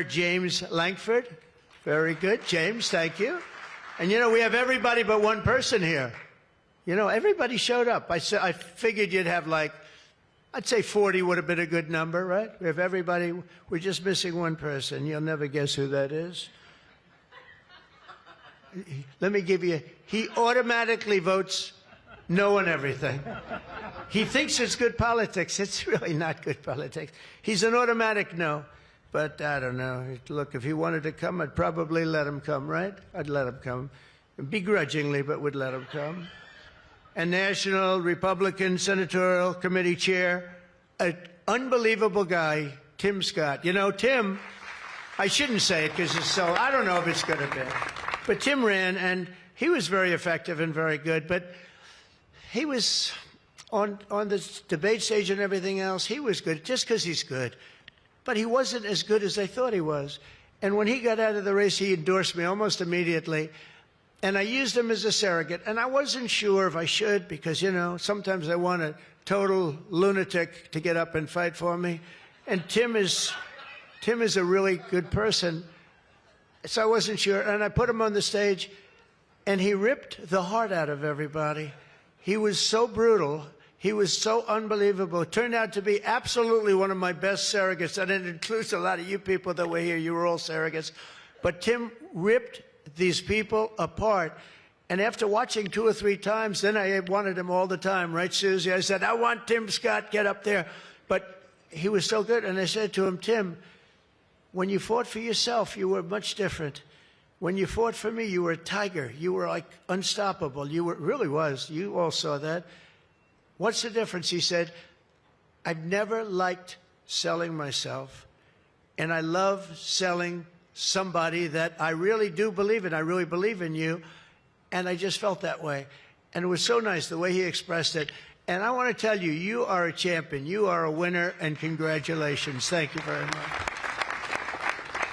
James Langford. Very good, James, thank you. And you know, we have everybody but one person here. You know, everybody showed up. I figured you'd have like, I'd say 40 would have been a good number, right? We have everybody. We're just missing one person. You'll never guess who that is. Let me give you, he automatically votes no on everything. He thinks it's good politics. It's really not good politics. He's an automatic no. But I don't know. Look, if he wanted to come, I'd probably let him come, right? I'd let him come. Begrudgingly, but would let him come. And National Republican Senatorial Committee Chair, an unbelievable guy, Tim Scott. You know, Tim, I shouldn't say it because it's so, I don't know if it's going to be. But Tim ran, and he was very effective and very good. But he was on the debate stage and everything else, he was good just because he's good. But he wasn't as good as they thought he was. And when he got out of the race, he endorsed me almost immediately. And I used him as a surrogate. And I wasn't sure if I should because, you know, sometimes I want a total lunatic to get up and fight for me. And Tim is a really good person. So I wasn't sure. And I put him on the stage, and he ripped the heart out of everybody. He was so brutal. He was so unbelievable. It turned out to be absolutely one of my best surrogates, and it includes a lot of you people that were here. You were all surrogates. But Tim ripped these people apart. And after watching 2 or 3 times, then I wanted him all the time, right, Susie? I said, I want Tim Scott, get up there. But he was so good. And I said to him, Tim, when you fought for yourself, you were much different. When you fought for me, you were a tiger. You were like unstoppable. You were, really was. You all saw that. What's the difference? He said, I've never liked selling myself, and I love selling somebody that I really do believe in. I really believe in you, and I just felt that way. And it was so nice the way he expressed it. And I want to tell you, you are a champion. You are a winner, and congratulations. Thank you very much.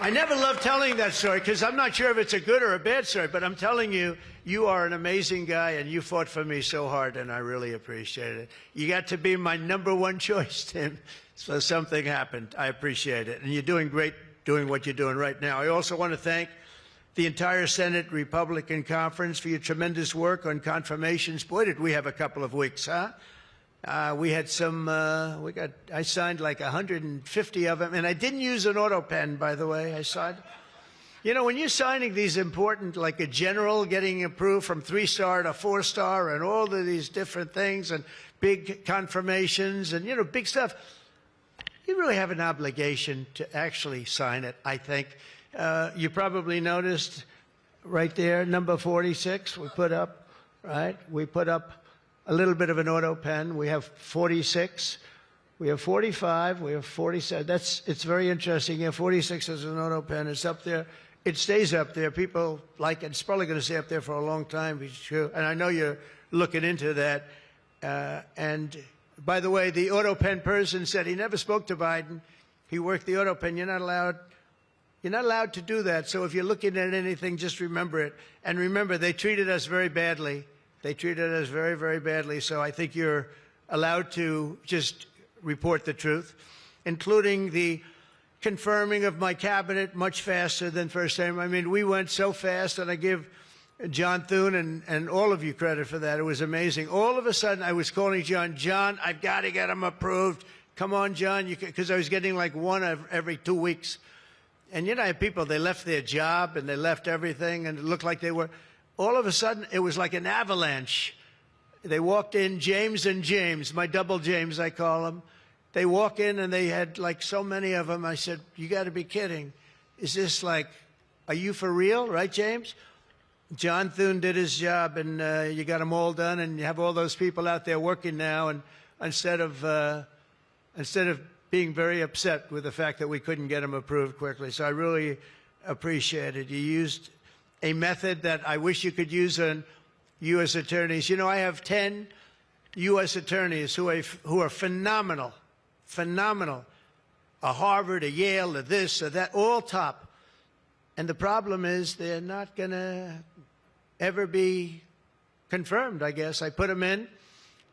I never love telling that story because I'm not sure if it's a good or a bad story, but I'm telling you, you are an amazing guy, and you fought for me so hard, and I really appreciate it. You got to be my #1 choice, Tim, so something happened. I appreciate it. And you're doing great doing what you're doing right now. I also want to thank the entire Senate Republican Conference for your tremendous work on confirmations. Boy, did we have a couple of weeks, huh? We had some, I signed like 150 of them, and I didn't use an auto pen, by the way. I signed. You know, when you're signing these important, like a general getting approved from 3-star to 4-star and all of these different things and big confirmations and, you know, big stuff, you really have an obligation to actually sign it, I think. You probably noticed right there, number 46, we put up, right? We put up a little bit of an auto pen. We have 46. We have 45. We have 47. It's very interesting. Yeah, 46 is an auto pen. It's up there. It stays up there. People like it. It's probably going to stay up there for a long time. And I know you're looking into that. And by the way, the auto pen person said he never spoke to Biden. He worked the auto pen. You're not allowed to do that. So if you're looking at anything, just remember it. And remember, they treated us very badly. They treated us very, very badly. So I think you're allowed to just report the truth, including the confirming of my cabinet much faster than first time. I mean, we went so fast, and I give John Thune and all of you credit for that. It was amazing. All of a sudden, I was calling John, I've got to get him approved. Come on, John, because I was getting like one every 2 weeks. And, you know, I have people, they left their job, and they left everything, and it looked like they were. All of a sudden, it was like an avalanche. They walked in, James and James, my double James, I call them. They walk in, and they had like so many of them. I said, you got to be kidding. Is this like, are you for real, right, James? John Thune did his job, and you got them all done, and you have all those people out there working now, and instead of being very upset with the fact that we couldn't get them approved quickly. So I really appreciate it. You used a method that I wish you could use on U.S. attorneys. You know, I have 10 U.S. attorneys who are phenomenal, phenomenal. A Harvard, a Yale, a this, a that, all top. And the problem is they're not going to ever be confirmed, I guess. I put them in.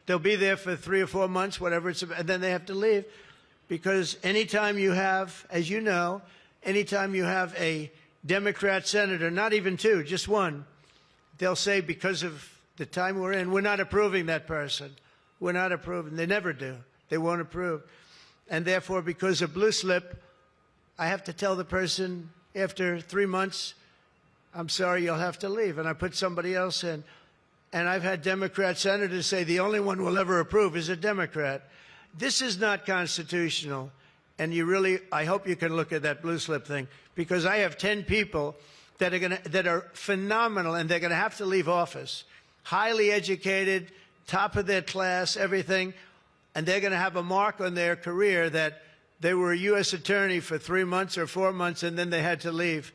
They'll be there for 3 or 4 months, whatever it's, and then they have to leave. Because anytime you have, as you know, anytime you have a Democrat senator, not even two, just one, they'll say because of the time we're in, we're not approving that person. We're not approving. They never do. They won't approve. And therefore, because of blue slip, I have to tell the person after 3 months, I'm sorry, you'll have to leave. And I put somebody else in. And I've had Democrat senators say the only one we'll ever approve is a Democrat. This is not constitutional. And you really, I hope you can look at that blue slip thing, because I have 10 people that are phenomenal, and they're going to have to leave office. Highly educated, top of their class, everything. And they're going to have a mark on their career that they were a U.S. attorney for 3 months or 4 months, and then they had to leave.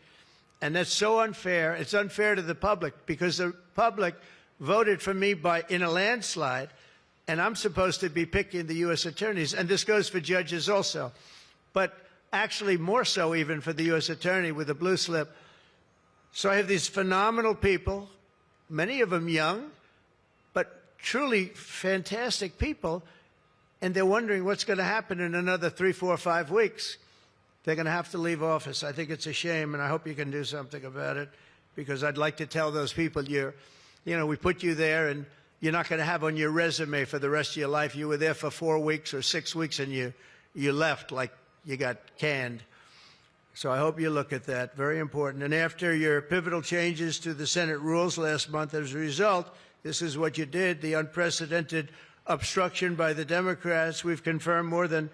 And that's so unfair. It's unfair to the public, because the public voted for me in a landslide, and I'm supposed to be picking the U.S. attorneys. And this goes for judges also, but actually more so even for the U.S. attorney with a blue slip. So I have these phenomenal people, many of them young, but truly fantastic people, and they're wondering what's going to happen in another 3, 4, 5 weeks. They're going to have to leave office. I think it's a shame, and I hope you can do something about it, because I'd like to tell those people, we put you there, and you're not going to have on your resume for the rest of your life, you were there for 4 weeks or 6 weeks, and you left like you got canned. So I hope you look at that. Very important. And after your pivotal changes to the Senate rules last month, as a result, this is what you did, the unprecedented obstruction by the Democrats. We've confirmed more than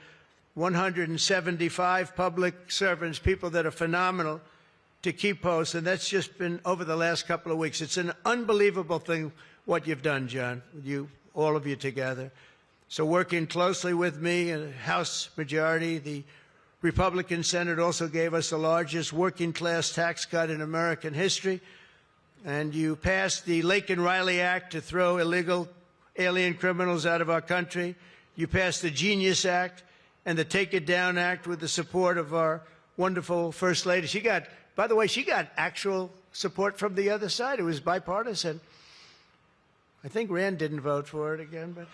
175 public servants, people that are phenomenal, to keep posts, and that's just been over the last couple of weeks. It's an unbelievable thing what you've done, John, all of you together. So working closely with me and House majority, the Republican Senate also gave us the largest working class tax cut in American history, and you passed the Lake and Riley Act to throw illegal alien criminals out of our country. You passed the Genius Act and the Take It Down Act with the support of our wonderful First Lady. By the way, she got actual support from the other side. It was bipartisan. I think Rand didn't vote for it again, but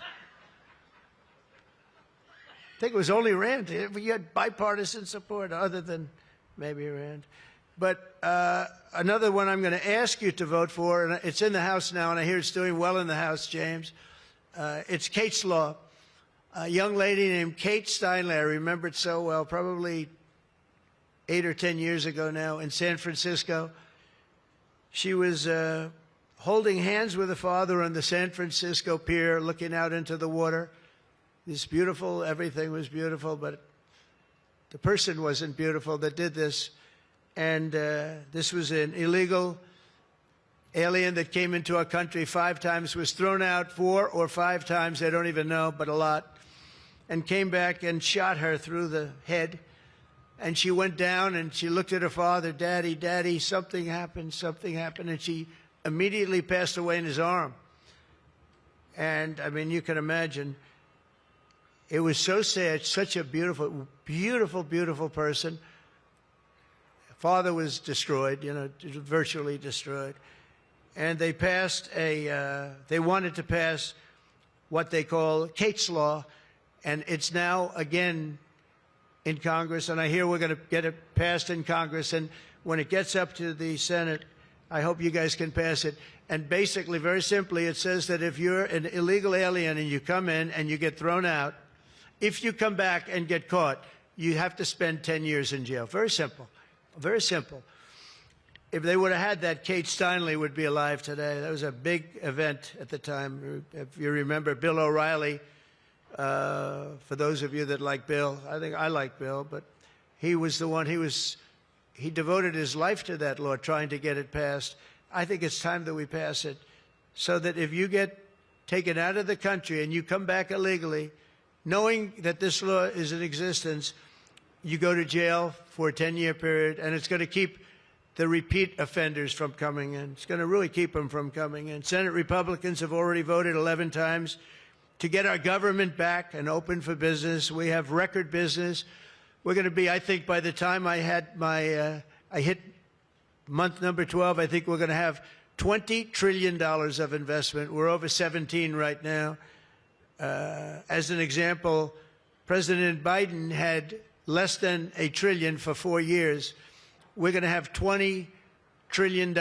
I think it was only Rand. You had bipartisan support other than maybe Rand. But another one I'm going to ask you to vote for, and it's in the House now, and I hear it's doing well in the House, James. It's Kate's Law. A young lady named Kate Steinle, I remember it so well, probably 8 or 10 years ago now, in San Francisco. She was holding hands with her father on the San Francisco pier, looking out into the water. This beautiful, everything was beautiful, but the person wasn't beautiful that did this. And this was an illegal alien that came into our country 5 times, was thrown out 4 or 5 times, I don't even know, but a lot, and came back and shot her through the head. And she went down and she looked at her father, Daddy, Daddy, something happened, and she immediately passed away in his arm. And, I mean, you can imagine, it was so sad, such a beautiful, beautiful, beautiful person. Father was destroyed, virtually destroyed. And they passed they wanted to pass what they call Kate's Law, and it's now, again, in Congress, and I hear we're going to get it passed in Congress, and when it gets up to the Senate, I hope you guys can pass it. And basically, very simply, it says that if you're an illegal alien and you come in and you get thrown out, if you come back and get caught, you have to spend 10 years in jail. Very simple. Very simple. If they would have had that, Kate Steinle would be alive today. That was a big event at the time. If you remember, Bill O'Reilly, for those of you that like Bill, I think I like Bill, but he was the one, he devoted his life to that law, trying to get it passed. I think it's time that we pass it, so that if you get taken out of the country and you come back illegally, knowing that this law is in existence, you go to jail for a 10-year period, and it's going to keep the repeat offenders from coming in. It's going to really keep them from coming in. Senate Republicans have already voted 11 times to get our government back and open for business. We have record business. We're going to be, I think, by the time I hit month number 12, I think we're going to have $20 trillion of investment. We're over 17 right now. As an example, President Biden had less than $1 trillion for 4 years. We're going to have $20 trillion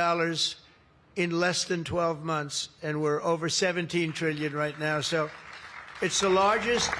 in less than 12 months, and we're over $17 trillion right now. So it's the largest